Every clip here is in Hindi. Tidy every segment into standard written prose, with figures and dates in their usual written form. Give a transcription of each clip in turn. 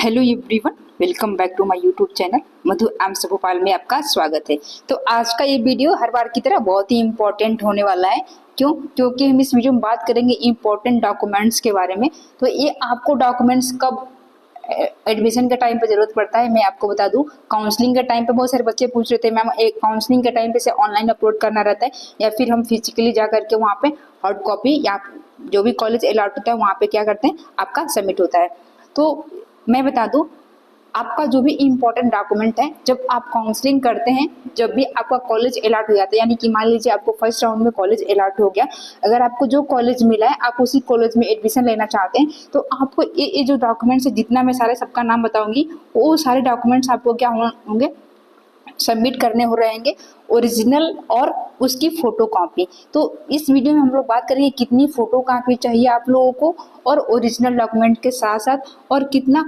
Hello everyone, welcome back to my YouTube channel Madhu AIIMS Bhopal में आपका स्वागत है। तो आज का ये वीडियो हर बार की तरह बहुत ही इम्पोर्टेंट होने वाला है। क्योंकि हम इस वीडियो में बात करेंगे इम्पोर्टेंट डॉक्यूमेंट्स के बारे में। तो ये आपको डॉक्यूमेंट्स कब एडमिशन के टाइम पे जरूरत पड़ता है मैं आपको बता दूं। काउंसलिंग के टाइम पे बहुत सारे बच्चे पूछ रहे थे मैम, एक काउंसलिंग के टाइम पे से ऑनलाइन अपलोड करना रहता है या फिर हम फिजिकली जा करके वहाँ पे हार्ड कॉपी या जो भी कॉलेज अलॉट होता है वहाँ पे क्या करते हैं आपका सबमिट होता है। तो मैं बता दूं, आपका जो भी इम्पोर्टेंट डॉक्यूमेंट है जब आप काउंसलिंग करते हैं, जब भी आपका कॉलेज अलॉट हो जाता है, यानी कि मान लीजिए आपको फर्स्ट राउंड में कॉलेज अलॉट हो गया, अगर आपको जो कॉलेज मिला है आप उसी कॉलेज में एडमिशन लेना चाहते हैं तो आपको ये जो डॉक्यूमेंट्स है, जितना मैं सारे सबका नाम बताऊंगी वो सारे डॉक्यूमेंट्स आपको क्या होंगे, सबमिट करने हो रहेंगे, ओरिजिनल और उसकी फोटो कॉपी। तो इस वीडियो में हम लोग बात करेंगे कितनी फोटो कॉपी चाहिए आप लोगों को और ओरिजिनल डॉक्यूमेंट के साथ साथ, और कितना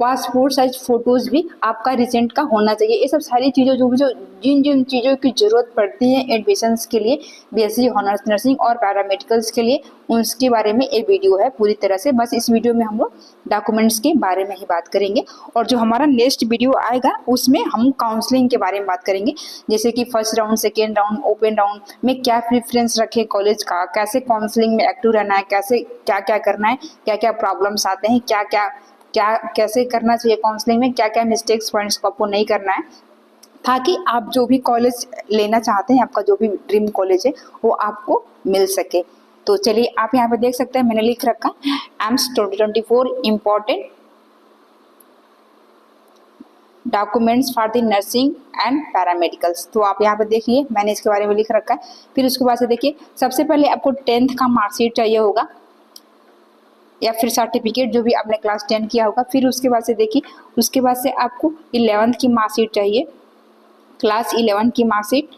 पासपोर्ट साइज फोटोज भी आपका रिसेंट का होना चाहिए। ये सब सारी चीज़ों जो जिन जिन चीज़ों की ज़रूरत पड़ती है एडमिशन्स के लिए, बीएससी ऑनर्स नर्सिंग और पैरामेडिकल्स के लिए, उसके बारे में ये वीडियो है पूरी तरह से। बस इस वीडियो में हम लोग डॉक्यूमेंट्स के बारे में ही बात करेंगे और जो हमारा नेक्स्ट वीडियो आएगा उसमें हम काउंसलिंग के बारे में बात करेंगे, जैसे कि first round, second round, open round में क्या प्रेफरेंस रखे कॉलेज का, कैसे काउंसलिंग में एक्टिव रहना है, कैसे क्या क्या करना है, क्या क्या प्रॉब्लम्स आते हैं, क्या कैसे करना चाहिए काउंसलिंग में, क्या क्या मिस्टेक्स पॉइंट्स को आपको नहीं करना है, ताकि आप जो भी कॉलेज लेना चाहते हैं, आपका जो भी ड्रीम कॉलेज है वो आपको मिल सके। तो चलिए, आप यहाँ पे देख सकते हैं मैंने लिख रखा AIIMS 2024 important documents for the nursing and paramedicals. तो आप यहाँ पे देखिए मैंने इसके बारे में लिख रखा है। फिर उसके बाद से देखिए, सबसे पहले आपको 10th का मार्कशीट चाहिए होगा या फिर सर्टिफिकेट जो भी आपने क्लास 10 किया होगा। फिर उसके बाद से देखिए, उसके बाद से आपको 11th की मार्कशीट चाहिए, क्लास 11 की मार्कशीट।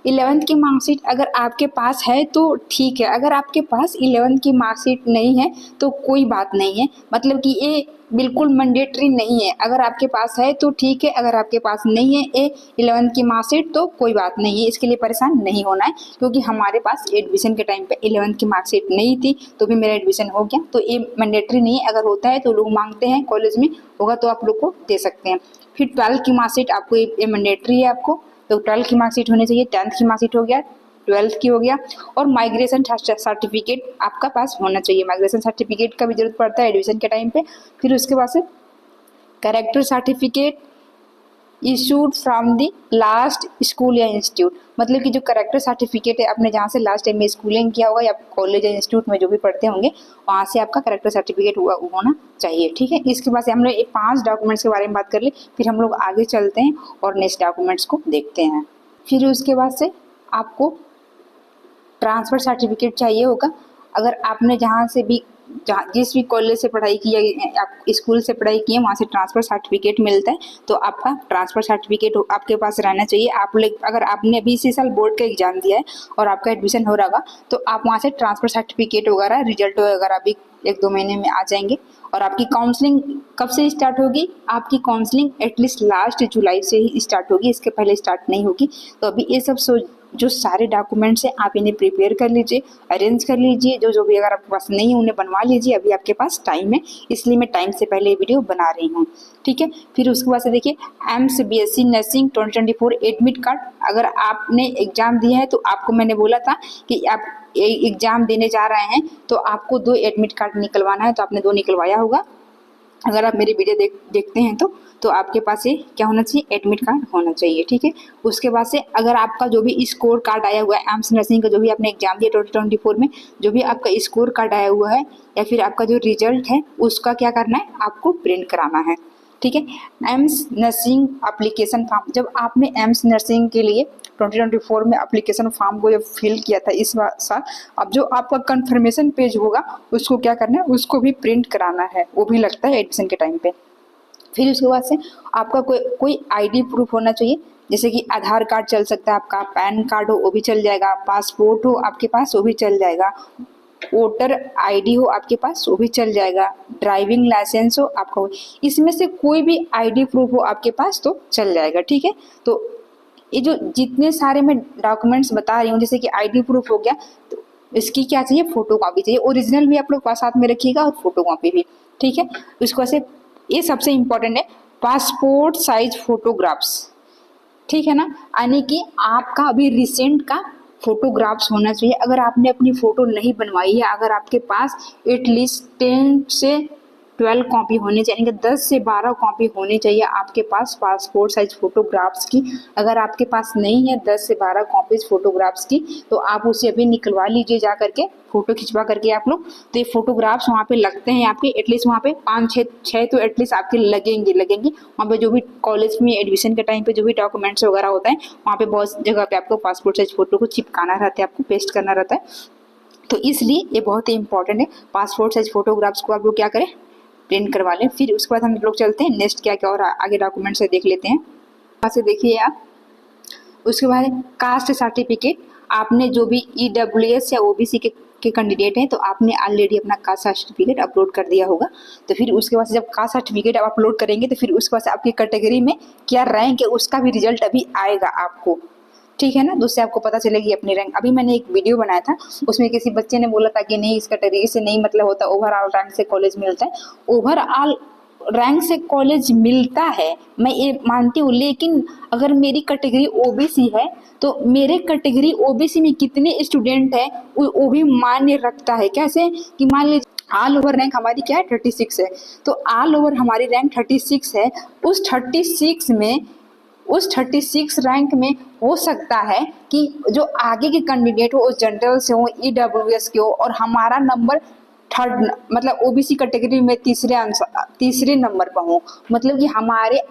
11th की मार्कशीट अगर आपके पास है तो ठीक है, अगर आपके पास 11th की मार्कशीट नहीं है तो कोई बात नहीं है, मतलब कि ये बिल्कुल मैंडेटरी नहीं है। अगर आपके पास है तो ठीक है, अगर आपके पास नहीं है ये 11th की मार्कशीट तो कोई बात नहीं है, इसके लिए परेशान नहीं होना है। क्योंकि हमारे पास एडमिशन के टाइम पे 11th की मार्कशीट नहीं थी तो भी मेरा एडमिशन हो गया, तो ये मैंडेटरी नहीं है। अगर होता है तो लोग मांगते हैं, कॉलेज में होगा तो आप लोग को दे सकते हैं। फिर 12th की मार्कशीट आपको, ये मैंडेटरी है आपको, तो 12th की मार्कशीट होनी चाहिए। 10th की मार्कशीट हो गया, 12th की हो गया, और माइग्रेशन सर्टिफिकेट आपका पास होना चाहिए। माइग्रेशन सर्टिफिकेट का भी जरूरत पड़ता है एडमिशन के टाइम पे। फिर उसके बाद से character certificate issued from the last school या इंस्टीट्यूट, मतलब कि जो कैरेक्टर सर्टिफिकेट है आपने जहाँ से लास्ट टाइम में स्कूलिंग किया होगा या कॉलेज या इंस्टीट्यूट में जो भी पढ़ते होंगे वहाँ से आपका कैरेक्टर सर्टिफिकेट होना चाहिए, ठीक है। इसके बाद से हम लोग 5 डॉक्यूमेंट्स के बारे में बात कर ली, फिर हम लोग आगे चलते हैं और नेक्स्ट डॉक्यूमेंट्स को देखते हैं। फिर उसके बाद से आपको ट्रांसफ़र सर्टिफिकेट चाहिए होगा। अगर आपने जहाँ से भी जिस भी कॉलेज से पढ़ाई की या आप स्कूल से पढ़ाई की है वहाँ से ट्रांसफ़र सर्टिफिकेट मिलता है, तो आपका ट्रांसफ़र सर्टिफिकेट आपके पास रहना चाहिए। आप लोग अगर आपने अभी इसी साल बोर्ड का एग्जाम दिया है और आपका एडमिशन हो रहा होगा तो आप वहाँ से ट्रांसफ़र सर्टिफिकेट वगैरह, रिजल्ट वगैरह भी 1-2 महीने में आ जाएंगे। और आपकी काउंसलिंग कब से स्टार्ट होगी? आपकी काउंसलिंग एटलीस्ट लास्ट जुलाई से ही स्टार्ट होगी, इसके पहले स्टार्ट नहीं होगी। तो अभी ये सब जो सारे डॉक्यूमेंट्स हैं आप इन्हें प्रिपेयर कर लीजिए, अरेंज कर लीजिए। जो भी अगर आपके पास नहीं है उन्हें बनवा लीजिए, अभी आपके पास टाइम है, इसलिए मैं टाइम से पहले वीडियो बना रही हूँ, ठीक है। फिर उसके बाद से देखिए, AIIMS BSc nursing 2024 admit card. अगर आपने एग्जाम दिया है तो आपको मैंने बोला था कि आप एग्जाम देने जा रहे हैं तो आपको 2 एडमिट कार्ड निकलवाना है, तो आपने 2 निकलवाया होगा। अगर आप मेरी वीडियो देखते हैं तो आपके पास ये क्या होना चाहिए, एडमिट कार्ड होना चाहिए, ठीक है। उसके बाद से अगर आपका जो भी स्कोर कार्ड आया हुआ है एम्स नर्सिंग का, जो भी आपने एग्जाम दिया 2024 में, जो भी आपका स्कोर कार्ड आया हुआ है या फिर आपका जो रिजल्ट है उसका क्या करना है, आपको प्रिंट कराना है, ठीक है। एम्स नर्सिंग एप्लीकेशन फॉर्म, जब आपने एम्स नर्सिंग के लिए 2024 में एप्लीकेशन फॉर्म को जब फिल किया था इस साल, अब जो आपका कंफर्मेशन पेज होगा उसको क्या करना है, उसको भी प्रिंट कराना है, वो भी लगता है एडमिशन के टाइम पे। फिर उसके बाद से आपका कोई आईडी प्रूफ होना चाहिए, जैसे कि आधार कार्ड चल सकता है आपका, पैन कार्ड हो वो भी चल जाएगा, पासपोर्ट हो आपके पास वो भी चल जाएगा, वोटर आईडी हो आपके पास वो भी चल जाएगा, ड्राइविंग लाइसेंस हो आपका हो, इसमें से कोई भी आईडी प्रूफ हो आपके पास तो चल जाएगा, ठीक है। तो ये जो जितने सारे मैं डॉक्यूमेंट्स बता रही हूँ, जैसे कि आईडी प्रूफ हो गया, तो इसकी क्या चाहिए, फोटो कॉपी चाहिए। ओरिजिनल भी आप लोग पास साथ में रखिएगा और फोटो कॉपी भी, ठीक है। उसको ऐसे ये सबसे इम्पोर्टेंट है, पासपोर्ट साइज फोटोग्राफ्स, ठीक है ना, यानी कि आपका अभी रिसेंट का फोटोग्राफ्स होना चाहिए। अगर आपने अपनी फ़ोटो नहीं बनवाई है, अगर आपके पास एटलीस्ट 10 से 12 कॉपी होनी चाहिए, 10 से 12 कॉपी होनी चाहिए आपके पास पासपोर्ट साइज फोटोग्राफ्स की। अगर आपके पास नहीं है 10 से 12 कॉपीज फोटोग्राफ्स की, तो आप उसे अभी निकलवा लीजिए जा करके, फ़ोटो खिंचवा करके आप लोग। तो ये फोटोग्राफ्स वहाँ पे लगते हैं आपके, एटलीस्ट वहाँ पे 5-6 तो एटलीस्ट आपके लगेंगे वहाँ पे। जो भी कॉलेज में एडमिशन के टाइम पे जो भी डॉक्यूमेंट्स वगैरह होता है, वहाँ पे बहुत जगह पे आपको पासपोर्ट साइज फोटो को चिपकाना रहता है, आपको पेस्ट करना रहता है। तो इसलिए ये बहुत ही इंपॉर्टेंट है। पासपोर्ट साइज फोटोग्राफ्स को आप लोग क्या करें, प्रिंट करवा लें। फिर उसके बाद हम लोग चलते हैं नेक्स्ट क्या क्या और आगे डॉक्यूमेंट्स से देख लेते हैं। वहाँ से देखिए आप, उसके बाद कास्ट सर्टिफिकेट, आपने जो भी EWS या OBC के कैंडिडेट हैं, तो आपने ऑलरेडी अपना कास्ट सर्टिफिकेट अपलोड कर दिया होगा। तो फिर उसके बाद जब कास्ट सर्टिफिकेट आप अपलोड करेंगे, तो फिर उसके बाद आपकी कैटेगरी में क्या रैंक है उसका भी रिजल्ट अभी आएगा आपको, ठीक है ना। तो उससे आपको पता चलेगी अपनी रैंक। अभी मैंने एक वीडियो बनाया था, उसमें किसी बच्चे ने बोला था कि नहीं इस कैटेगरी से नहीं मतलब होता, ओवरऑल रैंक से कॉलेज मिलता है। ओवरऑल रैंक से कॉलेज मिलता है, मैं ये मानती हूँ, लेकिन अगर मेरी कैटेगरी OBC है, तो मेरे कैटेगरी OBC में कितने स्टूडेंट हैं वो भी मान्य रखता है। कैसे कि मान लीजिए ऑल ओवर रैंक हमारी क्या है 36 है, तो ऑल ओवर हमारी रैंक 36 है। उस 36 रैंक में हो सकता है कि जो आगे के कैंडिडेट हो, जनरल से हो, EWS के हो, और हमारा नंबर थर्ड मतलब OBC कैटेगरी में तीसरे नंबर पर हो। मतलब कि हमारे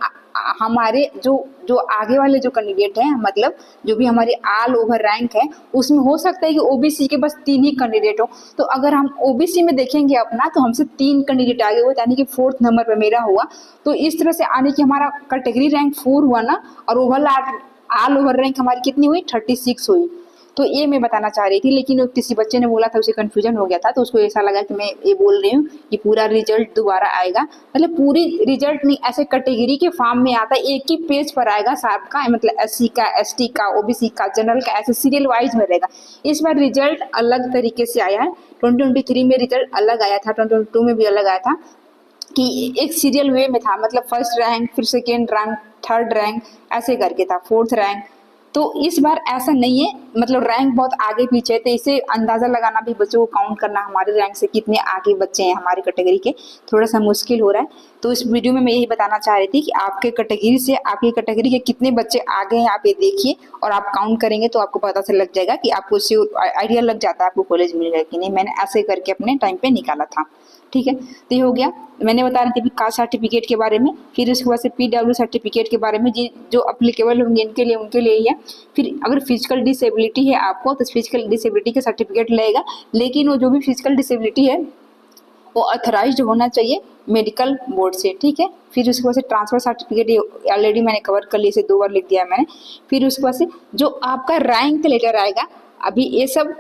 जो आगे वाले जो कैंडिडेट हैं, मतलब जो भी हमारे ऑल ओवर रैंक है, उसमें हो सकता है कि OBC के बस 3 ही कैंडिडेट हो। तो अगर हम OBC में देखेंगे अपना, तो हमसे 3 कैंडिडेट आगे हुए, यानी कि 4th नंबर पर मेरा हुआ। तो इस तरह से आने की हमारा कैटेगरी रैंक 4 हुआ ना, और ओवरऑल ऑल ओवर रैंक हमारी कितनी हुई 36 हुई। तो ये मैं बताना चाह रही थी, लेकिन किसी बच्चे ने बोला था, उसे कंफ्यूजन हो गया था, तो उसको ऐसा लगा कि मैं ये बोल रही हूँ कि पूरा रिजल्ट दोबारा आएगा। मतलब पूरी रिजल्ट नहीं, ऐसे कैटेगरी के फॉर्म में आता है, एक ही पेज पर आएगा सबका, मतलब SC का, ST का, OBC का, जनरल का, ऐसे सीरियल वाइज में रहेगा। इस बार रिजल्ट अलग तरीके से आया है। 2023 में रिजल्ट अलग आया था, 2022 में भी अलग आया था, कि एक सीरियल वे में था, मतलब फर्स्ट रैंक, फिर सेकेंड रैंक, थर्ड रैंक, ऐसे करके था, 4th रैंक। तो इस बार ऐसा नहीं है, मतलब रैंक बहुत आगे पीछे है, तो इसे अंदाज़ा लगाना भी, बच्चों को काउंट करना हमारे रैंक से कितने आगे बच्चे हैं हमारी कैटेगरी के, थोड़ा सा मुश्किल हो रहा है। तो इस वीडियो में मैं यही बताना चाह रही थी कि आपके कैटेगरी से, आपकी कैटेगरी के कितने बच्चे आगे हैं, आप ये देखिए, और आप काउंट करेंगे तो आपको पता चल लग जाएगा कि आपको उससे आइडिया लग जाता है आपको कॉलेज मिलेगा कि नहीं। मैंने ऐसे करके अपने टाइम पे निकाला था, ठीक है। तो ये हो गया, मैंने बता रही थी कास्ट सर्टिफिकेट के बारे में। फिर उसके बाद से PW सर्टिफिकेट के बारे में, जो अप्लीकेबल होंगे उनके लिए ही है। फिर अगर फिजिकल डिसेबिलिटी है आपको, तो फिजिकल डिसेबिलिटी का सर्टिफिकेट लगेगा, लेकिन वो जो भी फिजिकल डिसेबिलिटी है वो ऑथराइज्ड होना चाहिए मेडिकल बोर्ड से, ठीक है। फिर उसके बाद से ट्रांसफर सर्टिफिकेट ऑलरेडी मैंने कवर कर लिया, इसे 2 बार लिख दिया मैंने। फिर उसके बाद से जो आपका रैंक लेटर आएगा, अभी ये सब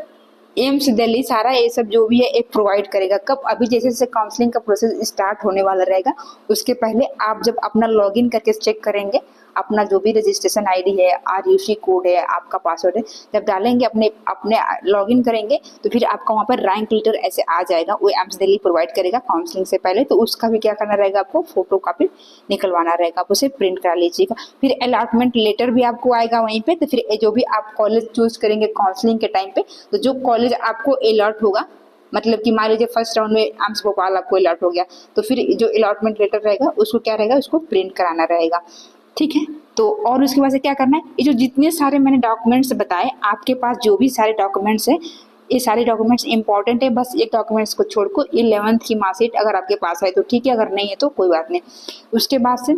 एम्स दिल्ली सारा ये सब जो भी है एक प्रोवाइड करेगा। कब? अभी जैसे जैसे काउंसलिंग का प्रोसेस स्टार्ट होने वाला रहेगा, उसके पहले आप जब अपना लॉगिन करके चेक करेंगे, अपना जो भी रजिस्ट्रेशन ID है, RUC कोड है, आपका पासवर्ड है, जब डालेंगे अपने लॉगिन करेंगे, तो फिर आपका वहाँ पर रैंक लेटर ऐसे आ जाएगा, वो एम्स दिल्ली प्रोवाइड करेगा काउंसलिंग से पहले। तो उसका भी क्या करना रहेगा, आपको फोटो कॉपी निकलवाना रहेगा, आप उसे प्रिंट करा लीजिएगा। फिर अलॉटमेंट लेटर भी आपको आएगा वहीं पे। तो फिर जो भी आप कॉलेज चूज करेंगे काउंसलिंग के टाइम पे, तो जो कॉलेज आपको अलॉट होगा, मतलब कि मान लीजिए फर्स्ट राउंड में एम्स भोपाल आपको अलॉट हो गया, तो फिर जो अलॉटमेंट लेटर रहेगा उसको क्या रहेगा, उसको प्रिंट कराना रहेगा, ठीक है। तो और उसके बाद से क्या करना है, ये जो जितने सारे मैंने डॉक्यूमेंट्स बताए, आपके पास जो भी सारे डॉक्यूमेंट्स हैं, ये सारे डॉक्यूमेंट्स इंपॉर्टेंट है। बस एक डॉक्यूमेंट्स को छोड़कर 11th की मार्कशीट अगर आपके पास है तो ठीक है, अगर नहीं है तो कोई बात नहीं। उसके बाद से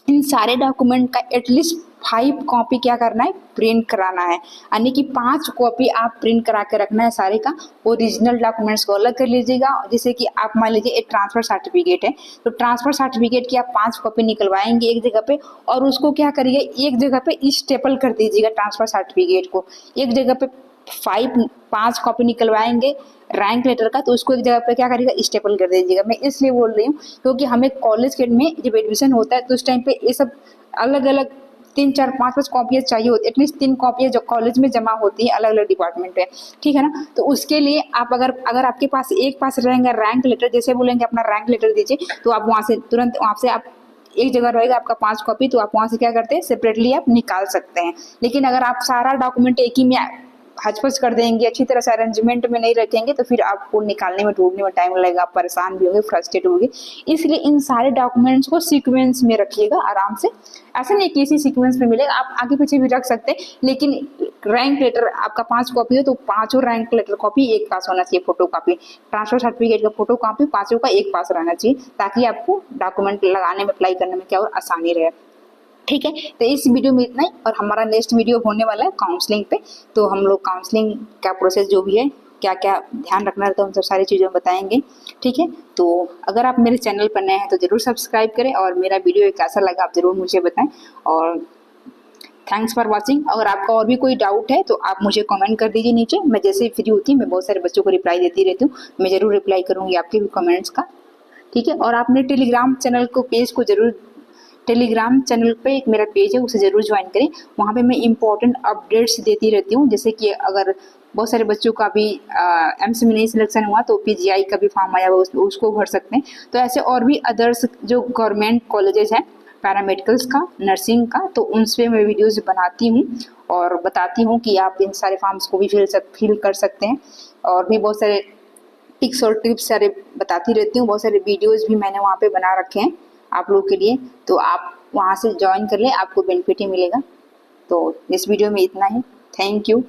इन सारे डॉक्यूमेंट का एटलीस्ट 5 कॉपी क्या करना है, प्रिंट कराना है, यानी कि 5 कॉपी आप प्रिंट करा के रखना है सारे का। ओरिजिनल डॉक्यूमेंट्स को अलग कर लीजिएगा। जैसे कि आप मान लीजिए एक ट्रांसफर सर्टिफिकेट है, तो ट्रांसफर सर्टिफिकेट की आप 5 कॉपी निकलवाएंगे एक जगह पे, और उसको क्या करिए, एक जगह पे स्टेपल कर दीजिएगा ट्रांसफर सर्टिफिकेट को। एक जगह पे 5 कॉपी निकलवाएंगे रैंक लेटर का, तो उसको एक जगह पे क्या करिएगा, स्टेपल कर दीजिएगा। मैं इसलिए बोल रही हूँ क्योंकि हमें कॉलेज के में जब एडमिशन होता है तो उस टाइम पे ये सब अलग अलग 3 4 5 5 कॉपियाँ चाहिए होती है, एटलीस्ट 3 कॉपियाँ जो कॉलेज में जमा होती है अलग अलग डिपार्टमेंट में, ठीक है ना। तो उसके लिए आप अगर आपके पास एक पास रहेगा रैंक लेटर, जैसे बोलेंगे अपना रैंक लेटर दीजिए, तो आप वहाँ से तुरंत वहाँ से आप एक जगह रहेगा आपका 5 कॉपी, तो आप वहाँ से क्या करते हैं सेपरेटली आप निकाल सकते हैं। लेकिन अगर आप सारा डॉक्यूमेंट एक ही में हचपच कर देंगे, अच्छी तरह से अरेंजमेंट में नहीं रखेंगे, तो फिर आपको निकालने में ढूंढने में टाइम लगेगा, आप परेशान भी होंगे, फ्रस्ट्रेट होंगे। इसलिए इन सारे डॉक्यूमेंट्स को सीक्वेंस में रखिएगा आराम से। ऐसा नहीं कि इसी सीक्वेंस में मिलेगा, आप आगे पीछे भी रख सकते हैं, लेकिन रैंक लेटर आपका 5 कॉपी हो तो 5 रैंक लेटर कॉपी एक पास होना चाहिए, फोटो कॉपी, ट्रांसफर सर्टिफिकेट का फोटो कॉपी 5 का एक पास रहना चाहिए, ताकि आपको डॉक्यूमेंट लगाने में अप्लाई करने में क्या और आसानी रहे, ठीक है। तो इस वीडियो में इतना ही, और हमारा नेक्स्ट वीडियो होने वाला है काउंसलिंग पे, तो हम लोग काउंसलिंग का प्रोसेस जो भी है, क्या क्या ध्यान रखना रहता है, उन सब सारी चीज़ें बताएंगे, ठीक है। तो अगर आप मेरे चैनल पर नए हैं तो ज़रूर सब्सक्राइब करें, और मेरा वीडियो कैसा लगा आप ज़रूर मुझे बताएं, और थैंक्स फॉर वॉचिंग। अगर आपका और भी कोई डाउट है तो आप मुझे कमेंट कर दीजिए नीचे, मैं जैसे ही फ्री होती हूँ मैं बहुत सारे बच्चों को रिप्लाई देती रहती हूँ, मैं ज़रूर रिप्लाई करूँगी आपके भी कमेंट्स का, ठीक है। और आप मेरे टेलीग्राम चैनल को पेज को ज़रूर, टेलीग्राम चैनल पे एक मेरा पेज है उसे ज़रूर ज्वाइन करें, वहाँ पे मैं इंपॉर्टेंट अपडेट्स देती रहती हूँ, जैसे कि अगर बहुत सारे बच्चों का भी एम्स में नहीं सिलेक्शन हुआ तो पीजीआई का भी फॉर्म आया हुआ उसको भर सकते हैं। तो ऐसे और भी अदर्स जो गवर्नमेंट कॉलेजेस हैं पैरामेडिकल्स का, नर्सिंग का, तो उनसे मैं वीडियोस बनाती हूँ और बताती हूँ कि आप इन सारे फॉर्म्स को भी फिल कर सकते हैं, और भी बहुत सारे टिक्स और टिप्स सारे बताती रहती हूँ, बहुत सारे वीडियोज़ भी मैंने वहाँ पे बना रखे हैं आप लोग के लिए, तो आप वहाँ से ज्वाइन कर लें, आपको बेनिफिट ही मिलेगा। तो इस वीडियो में इतना ही, थैंक यू।